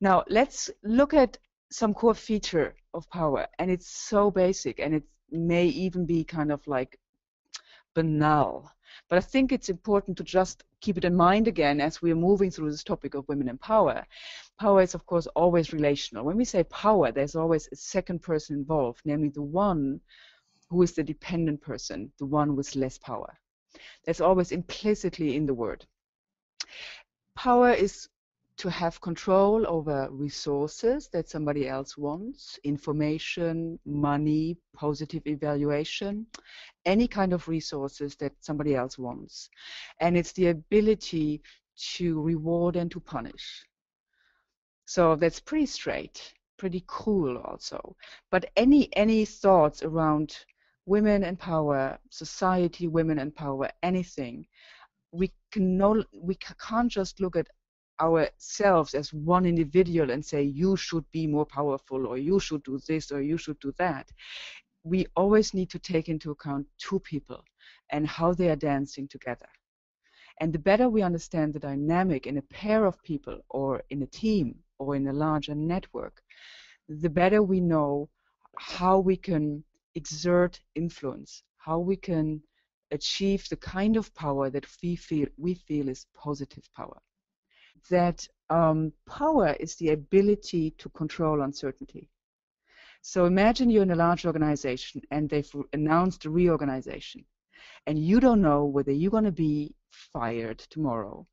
Now, let's look at some core feature of power, and it's so basic, and it may even be kind of like banal. But I think it's important to just keep it in mind again as we're moving through this topic of women in power. Power is, of course, always relational. When we say power, there's always a second person involved, namely the one who is the dependent person, the one with less power. That's always implicitly in the word. Power is to have control over resources that somebody else wants, information, money, positive evaluation, any kind of resources that somebody else wants. And it's the ability to reward and to punish. So that's pretty straight, pretty cool also. But any thoughts around women and power, society, women and power, anything, we can't just look at ourselves as one individual and say you should be more powerful, or you should do this, or you should do that. We always need to take into account two people and how they are dancing together. And the better we understand the dynamic in a pair of people, or in a team, or in a larger network, the better we know how we can exert influence, how we can achieve the kind of power that we feel is positive power. That power is the ability to control uncertainty. So imagine you're in a large organization and they've announced a reorganization, and you don't know whether you're going to be fired tomorrow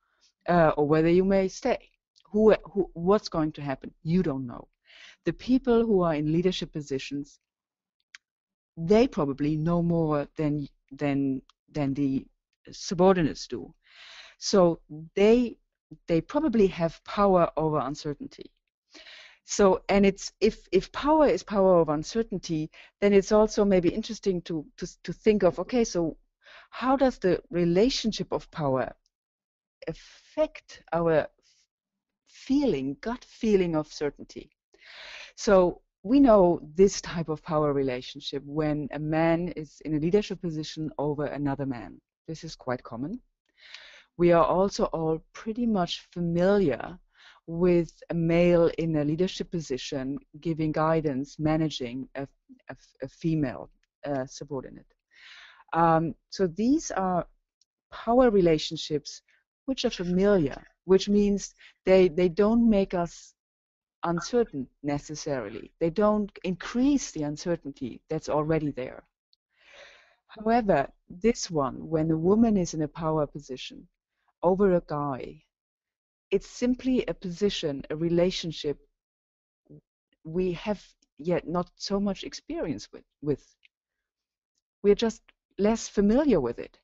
or whether you may stay. What's going to happen? You don't know. The people who are in leadership positions, they probably know more than the subordinates do. So they probably have power over uncertainty. So, and it's if power is power over uncertainty, then it's also maybe interesting to think of, okay, so how does the relationship of power affect our gut feeling of certainty? So we know this type of power relationship when a man is in a leadership position over another man. This is quite common. We are also all pretty much familiar with a male in a leadership position giving guidance, managing a female subordinate. So these are power relationships which are familiar, which means they don't make us uncertain necessarily. They don't increase the uncertainty that's already there. However, this one, when a woman is in a power position over a guy, it's simply a position, a relationship we have yet not so much experience with. We're just less familiar with it.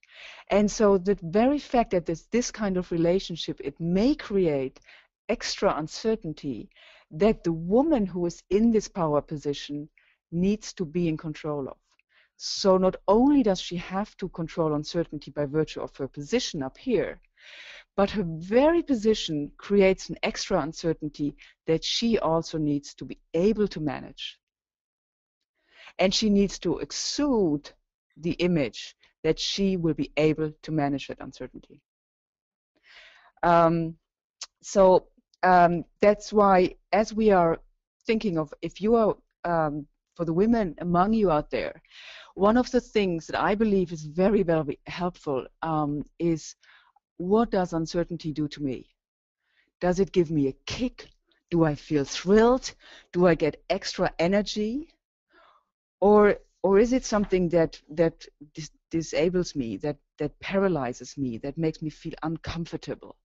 And so the very fact that there's this kind of relationship, it may create extra uncertainty that the woman who is in this power position needs to be in control of. So not only does she have to control uncertainty by virtue of her position up here, but her very position creates an extra uncertainty that she also needs to be able to manage. And she needs to exude the image that she will be able to manage that uncertainty. That's why, as we are thinking of, if you are, for the women among you out there, one of the things that I believe is very, very helpful is, what does uncertainty do to me? Does it give me a kick? Do I feel thrilled? Do I get extra energy? Or is it something that disables me, that paralyzes me, that makes me feel uncomfortable?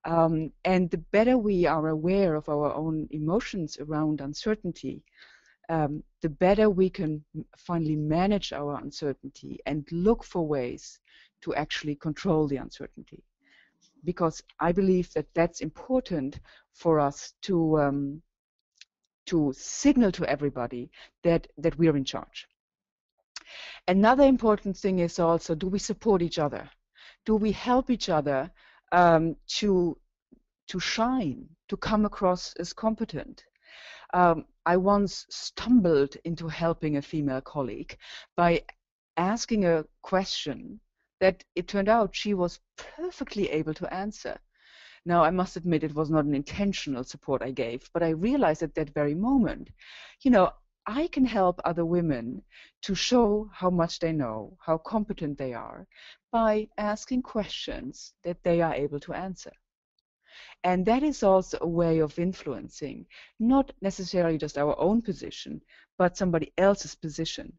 And the better we are aware of our own emotions around uncertainty, the better we can finally manage our uncertainty and look for ways to actually control the uncertainty. Because I believe that that's important for us to signal to everybody that we are in charge. Another important thing is also, do we support each other? Do we help each other to shine, to come across as competent? I once stumbled into helping a female colleague by asking a question that it turned out she was perfectly able to answer. Now, I must admit it was not an intentional support I gave, but I realized at that very moment, I can help other women to show how much they know, how competent they are, by asking questions that they are able to answer. And that is also a way of influencing, not necessarily just our own position, but somebody else's position.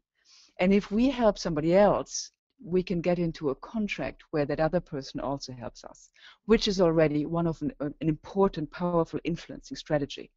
And if we help somebody else, we can get into a contract where that other person also helps us, which is already one of an important, powerful influencing strategy.